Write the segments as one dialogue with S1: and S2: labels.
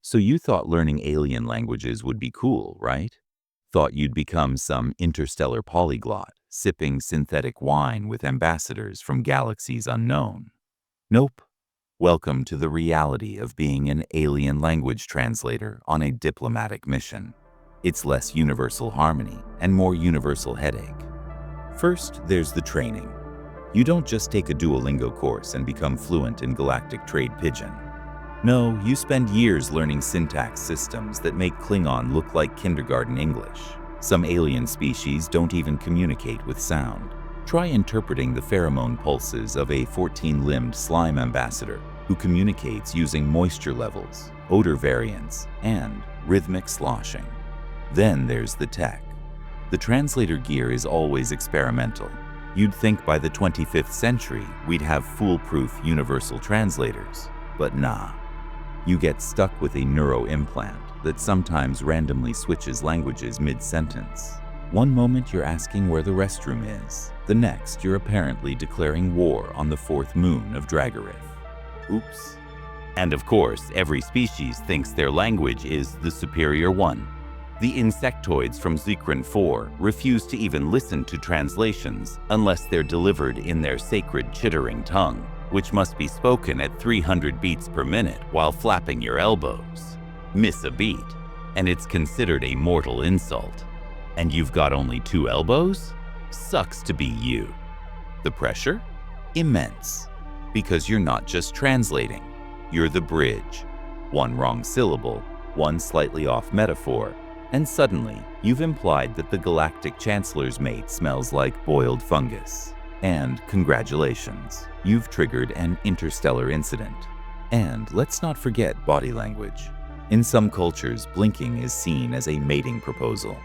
S1: So you thought learning alien languages would be cool, right? Thought you'd become some interstellar polyglot, sipping synthetic wine with ambassadors from galaxies unknown. Nope. Welcome to the reality of being an alien language translator on a diplomatic mission. It's less universal harmony and more universal headache. First, there's the training. You don't just take a Duolingo course and become fluent in galactic trade pidgin. No, you spend years learning syntax systems that make Klingon look like kindergarten English. Some alien species don't even communicate with sound. Try interpreting the pheromone pulses of a 14-limbed slime ambassador who communicates using moisture levels, odor variants, and rhythmic sloshing. Then there's the tech. The translator gear is always experimental. You'd think by the 25th century we'd have foolproof universal translators, but nah. You get stuck with a neuro-implant that sometimes randomly switches languages mid-sentence. One moment you're asking where the restroom is, the next you're apparently declaring war on the fourth moon of Dragorith. Oops. And of course, every species thinks their language is the superior one. The insectoids from Zekron 4 refuse to even listen to translations unless they're delivered in their sacred chittering tongue, which must be spoken at 300 beats per minute while flapping your elbows. Miss a beat, and it's considered a mortal insult. And you've got only 2 elbows? Sucks to be you. The pressure? Immense. Because you're not just translating, you're the bridge. One wrong syllable, one slightly off metaphor, and suddenly you've implied that the galactic chancellor's mate smells like boiled fungus. And congratulations, you've triggered an interstellar incident. And let's not forget body language. In some cultures, blinking is seen as a mating proposal.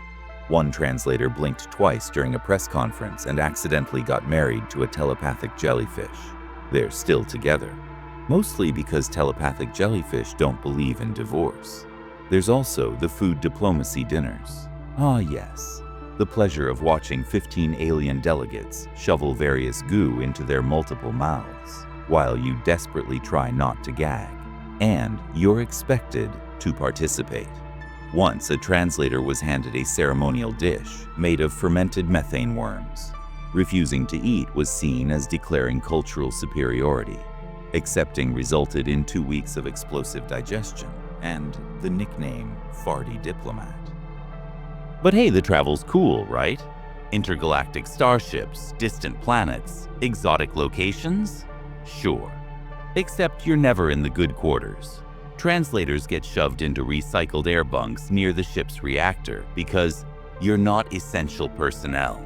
S1: One translator blinked twice during a press conference and accidentally got married to a telepathic jellyfish. They're still together, mostly because telepathic jellyfish don't believe in divorce. There's also the food diplomacy dinners. Ah yes, the pleasure of watching 15 alien delegates shovel various goo into their multiple mouths, while you desperately try not to gag. And you're expected to participate. Once a translator was handed a ceremonial dish made of fermented methane worms. Refusing to eat was seen as declaring cultural superiority. Accepting resulted in 2 weeks of explosive digestion and the nickname Farty Diplomat. But hey, the travel's cool, right? Intergalactic starships, distant planets, exotic locations? Sure. Except you're never in the good quarters. Translators get shoved into recycled air bunks near the ship's reactor because you're not essential personnel.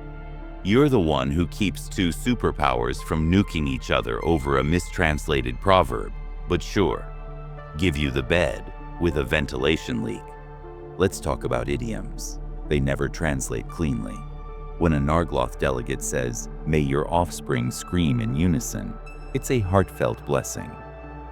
S1: You're the one who keeps 2 superpowers from nuking each other over a mistranslated proverb. But sure, give you the bed with a ventilation leak. Let's talk about idioms. They never translate cleanly. When a Nargloth delegate says, "May your offspring scream in unison," it's a heartfelt blessing.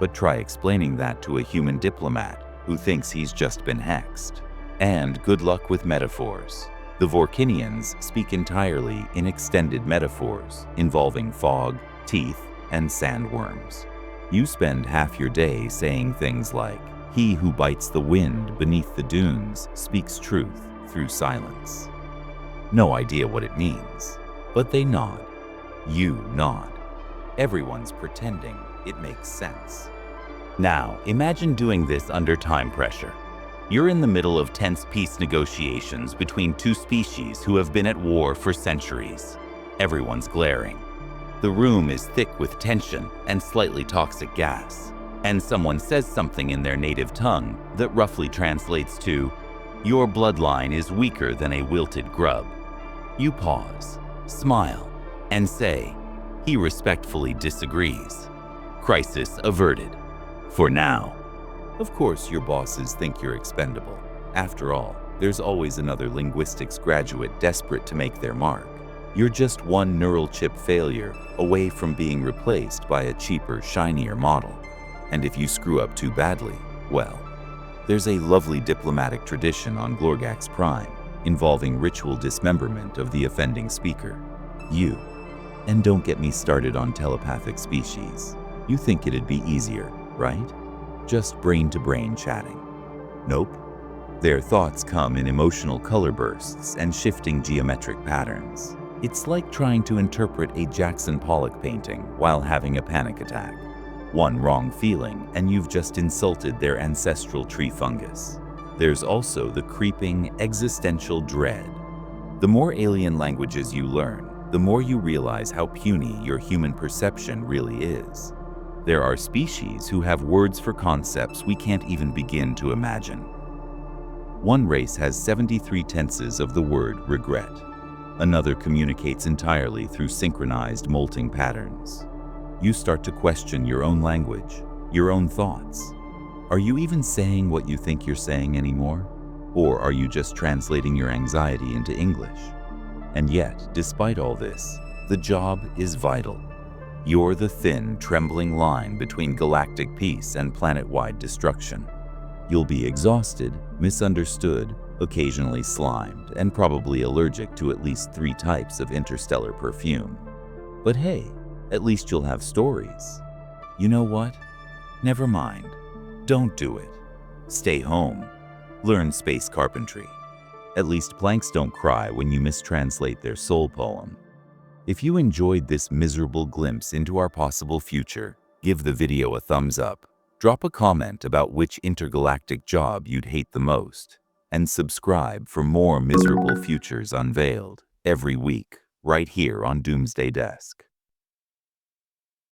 S1: But try explaining that to a human diplomat who thinks he's just been hexed. And good luck with metaphors. The Vorkinians speak entirely in extended metaphors involving fog, teeth, and sandworms. You spend half your day saying things like, "He who bites the wind beneath the dunes speaks truth through silence." No idea what it means, but they nod. You nod. Everyone's pretending it makes sense. Now, imagine doing this under time pressure. You're in the middle of tense peace negotiations between 2 species who have been at war for centuries. Everyone's glaring. The room is thick with tension and slightly toxic gas, and someone says something in their native tongue that roughly translates to, "Your bloodline is weaker than a wilted grub." You pause, smile, and say, "He respectfully disagrees." Crisis averted. For now. Of course, your bosses think you're expendable. After all, there's always another linguistics graduate desperate to make their mark. You're just one neural chip failure away from being replaced by a cheaper, shinier model. And if you screw up too badly, well, there's a lovely diplomatic tradition on Glorgax Prime involving ritual dismemberment of the offending speaker. You. And don't get me started on telepathic species. You think it'd be easier, right? Just brain-to-brain chatting. Nope. Their thoughts come in emotional color bursts and shifting geometric patterns. It's like trying to interpret a Jackson Pollock painting while having a panic attack. One wrong feeling and you've just insulted their ancestral tree fungus. There's also the creeping existential dread. The more alien languages you learn, the more you realize how puny your human perception really is. There are species who have words for concepts we can't even begin to imagine. One race has 73 tenses of the word regret. Another communicates entirely through synchronized molting patterns. You start to question your own language, your own thoughts. Are you even saying what you think you're saying anymore? Or are you just translating your anxiety into English? And yet, despite all this, the job is vital. You're the thin, trembling line between galactic peace and planet-wide destruction. You'll be exhausted, misunderstood, occasionally slimed, and probably allergic to at least 3 types of interstellar perfume. But hey, at least you'll have stories. You know what? Never mind. Don't do it. Stay home. Learn space carpentry. At least planks don't cry when you mistranslate their soul poem. If you enjoyed this miserable glimpse into our possible future, give the video a thumbs up, drop a comment about which intergalactic job you'd hate the most, and subscribe for more Miserable Futures Unveiled every week, right here on Doomsday Desk.